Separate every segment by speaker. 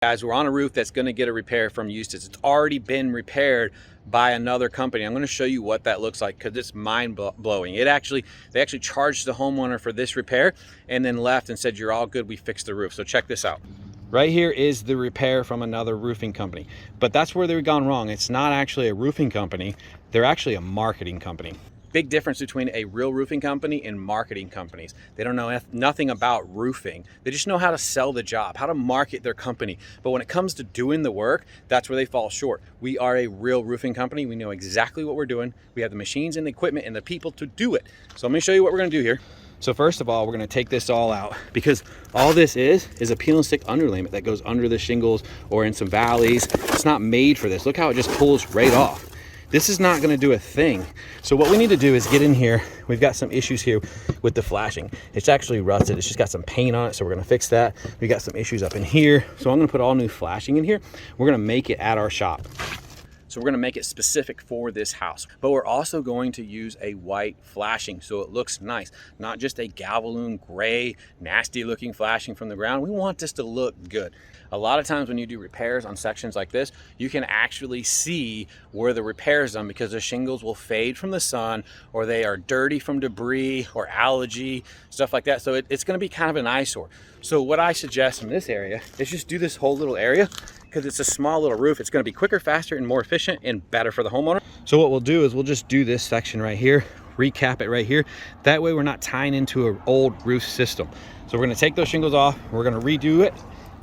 Speaker 1: Guys, we're on a roof that's going to get a repair from Eustis. It's already been repaired by another company. I'm going to show you what that looks like because it's mind-blowing. They actually charged the homeowner for this repair and then left and said, you're all good, we fixed the roof. So check this out. Right here is the repair from another roofing company, but that's where they've gone wrong. It's not actually a roofing company. They're actually a marketing company. Big difference between a real roofing company and marketing companies. They don't know nothing about roofing. They just know how to sell the job, how to market their company. But when it comes to doing the work, that's where they fall short. We are a real roofing company. We know exactly what we're doing. We have the machines and the equipment and the people to do it. So let me show you what we're gonna do here. So first of all, we're gonna take this all out because all this is a peel and stick underlayment that goes under the shingles or in some valleys. It's not made for this. Look how it just pulls right off. This is not going to do a thing. So what we need to do is get in here. We've got some issues here with the flashing. It's actually rusted. It's just got some paint on it, so we're going to fix that. We got some issues up in here. So I'm going to put all new flashing in here. We're going to make it at our shop. So we're going to make it specific for this house, but we're also going to use a white flashing so it looks nice, not just a Galvaloon gray, nasty looking flashing from the ground. We want this to look good. A lot of times when you do repairs on sections like this, you can actually see where the repair is done because the shingles will fade from the sun or they are dirty from debris or algae, stuff like that. So it's going to be kind of an eyesore. So what I suggest in this area is just do this whole little area because it's a small little roof. It's going to be quicker, faster, and more efficient and better for the homeowner. So what we'll do is we'll just do this section right here, recap it right here. That way we're not tying into an old roof system. So we're going to take those shingles off, we're going to redo it,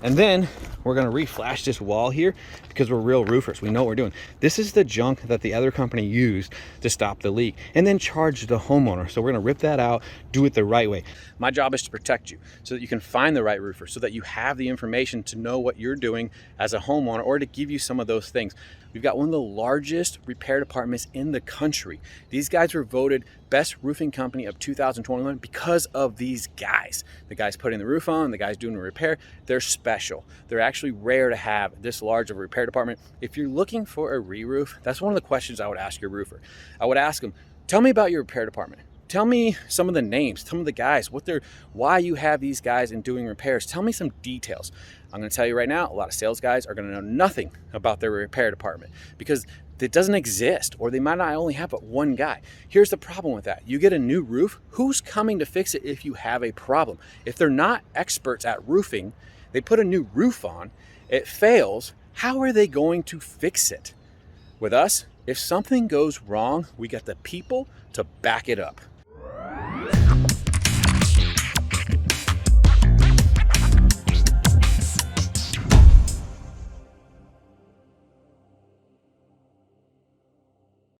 Speaker 1: and then we're going to reflash this wall here because we're real roofers. We know what we're doing. This is the junk that the other company used to stop the leak and then charge the homeowner. So we're going to rip that out, do it the right way. My job is to protect you so that you can find the right roofer, so that you have the information to know what you're doing as a homeowner or to give you some of those things. We've got one of the largest repair departments in the country. These guys were voted best roofing company of 2021 because of these guys. The guys putting the roof on, the guys doing the repair, they're special. They're actually rare to have this large of a repair department. If you're looking for a re-roof, that's one of the questions I would ask your roofer. I would ask them, tell me about your repair department. Tell me some of the names, some of the guys, why you have these guys in doing repairs. Tell me some details. I'm going to tell you right now, a lot of sales guys are going to know nothing about their repair department because it doesn't exist, or they might not only have but one guy. Here's the problem with that. You get a new roof, who's coming to fix it if you have a problem? If they're not experts at roofing, they put a new roof on, it fails, how are they going to fix it? With us, if something goes wrong, we got the people to back it up.